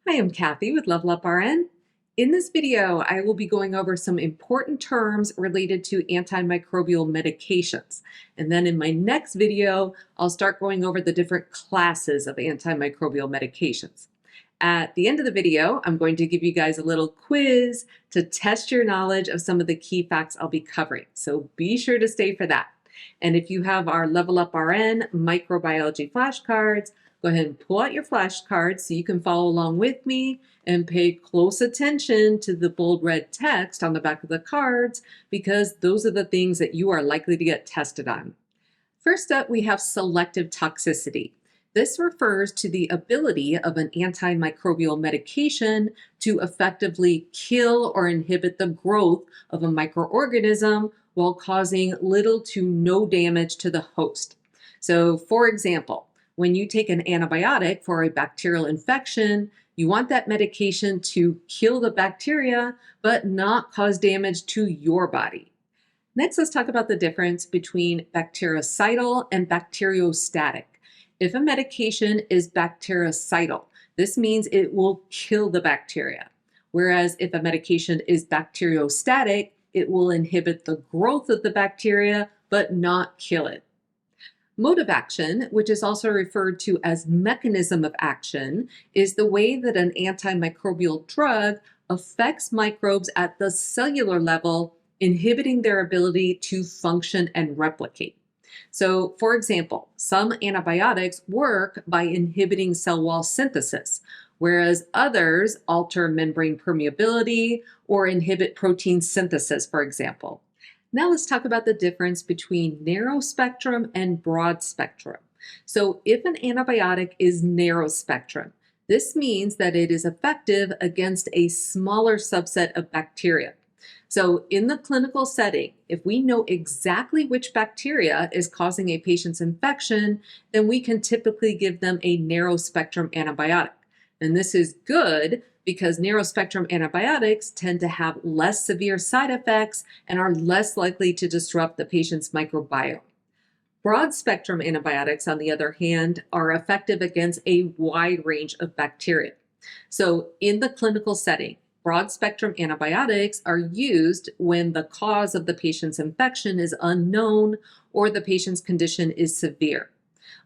Hi, I'm Cathy with Level Up RN. In this video, I will be going over some important terms related to antimicrobial medications. And then in my next video, I'll start going over the different classes of antimicrobial medications. At the end of the video, I'm going to give you guys a little quiz to test your knowledge of some of the key facts I'll be covering. So be sure to stay for that. And if you have our Level Up RN microbiology flashcards, go ahead and pull out your flashcards so you can follow along with me and pay close attention to the bold red text on the back of the cards because those are the things that you are likely to get tested on. First up, we have selective toxicity. This refers to the ability of an antimicrobial medication to effectively kill or inhibit the growth of a microorganism while causing little to no damage to the host. So, for example, when you take an antibiotic for a bacterial infection, you want that medication to kill the bacteria but not cause damage to your body. Next, let's talk about the difference between bactericidal and bacteriostatic. If a medication is bactericidal, this means it will kill the bacteria. Whereas if a medication is bacteriostatic, it will inhibit the growth of the bacteria but not kill it. Mode of action, which is also referred to as mechanism of action, is the way that an antimicrobial drug affects microbes at the cellular level, inhibiting their ability to function and replicate. So, for example, some antibiotics work by inhibiting cell wall synthesis, whereas others alter membrane permeability or inhibit protein synthesis, for example. Now let's talk about the difference between narrow spectrum and broad spectrum. So if an antibiotic is narrow spectrum, this means that it is effective against a smaller subset of bacteria. So in the clinical setting, if we know exactly which bacteria is causing a patient's infection, then we can typically give them a narrow spectrum antibiotic. And this is good because narrow spectrum antibiotics tend to have less severe side effects and are less likely to disrupt the patient's microbiome. Broad spectrum antibiotics, on the other hand, are effective against a wide range of bacteria. So in the clinical setting, broad spectrum antibiotics are used when the cause of the patient's infection is unknown or the patient's condition is severe.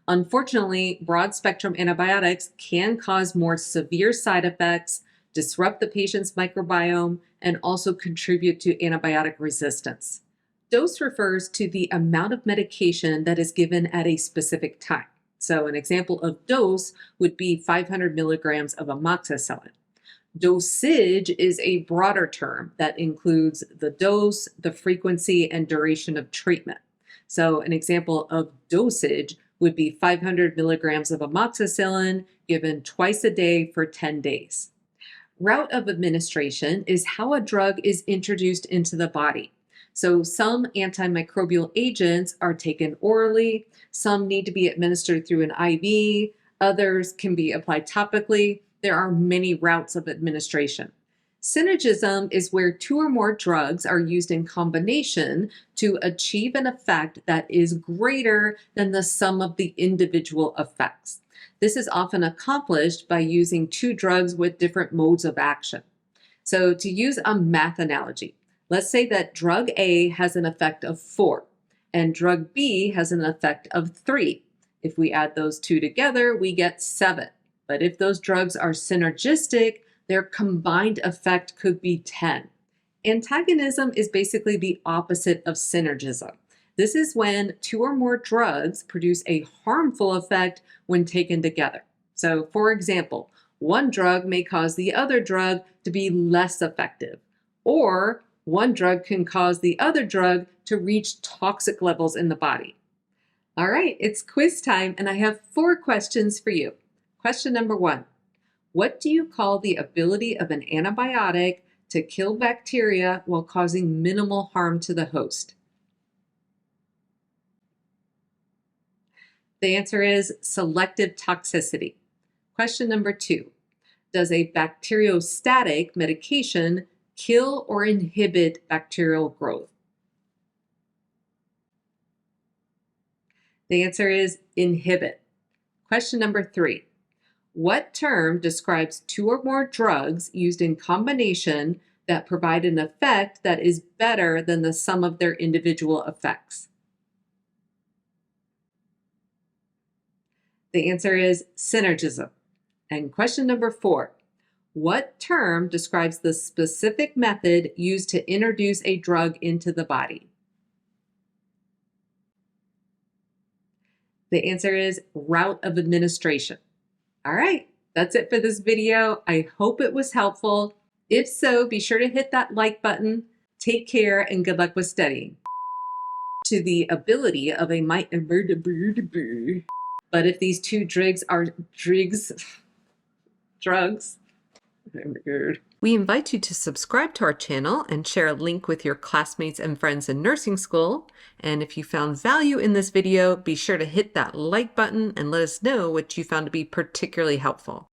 Unfortunately, broad spectrum antibiotics can cause more severe side effects, disrupt the patient's microbiome, and also contribute to antibiotic resistance. Dose refers to the amount of medication that is given at a specific time. So an example of dose would be 500 milligrams of amoxicillin. Dosage is a broader term that includes the dose, the frequency, and duration of treatment. So an example of dosage would be 500 milligrams of amoxicillin given twice a day for 10 days. Route of administration is how a drug is introduced into the body. So some antimicrobial agents are taken orally, some need to be administered through an IV, others can be applied topically. There are many routes of administration. Synergism is where two or more drugs are used in combination to achieve an effect that is greater than the sum of the individual effects. This is often accomplished by using two drugs with different modes of action. So to use a math analogy, let's say that drug A has an effect of 4 and drug B has an effect of 3. If we add those two together, we get 7. But if those drugs are synergistic, their combined effect could be 10. Antagonism is basically the opposite of synergism. This is when two or more drugs produce a harmful effect when taken together. So, for example, one drug may cause the other drug to be less effective, or one drug can cause the other drug to reach toxic levels in the body. All right, it's quiz time, and I have 4 questions for you. Question number 1. What do you call the ability of an antibiotic to kill bacteria while causing minimal harm to the host? The answer is selective toxicity. Question number 2. Does a bacteriostatic medication kill or inhibit bacterial growth? The answer is inhibit. Question number 3. What term describes two or more drugs used in combination that provide an effect that is better than the sum of their individual effects? The answer is synergism. And question number 4. What term describes the specific method used to introduce a drug into the body? The answer is route of administration. All right, that's it for this video. I hope it was helpful. If so, be sure to hit that like button. Take care and good luck with studying. To the ability of a but if these two drugs are drugs. We invite you to subscribe to our channel and share a link with your classmates and friends in nursing school. And if you found value in this video, be sure to hit that like button and let us know what you found to be particularly helpful.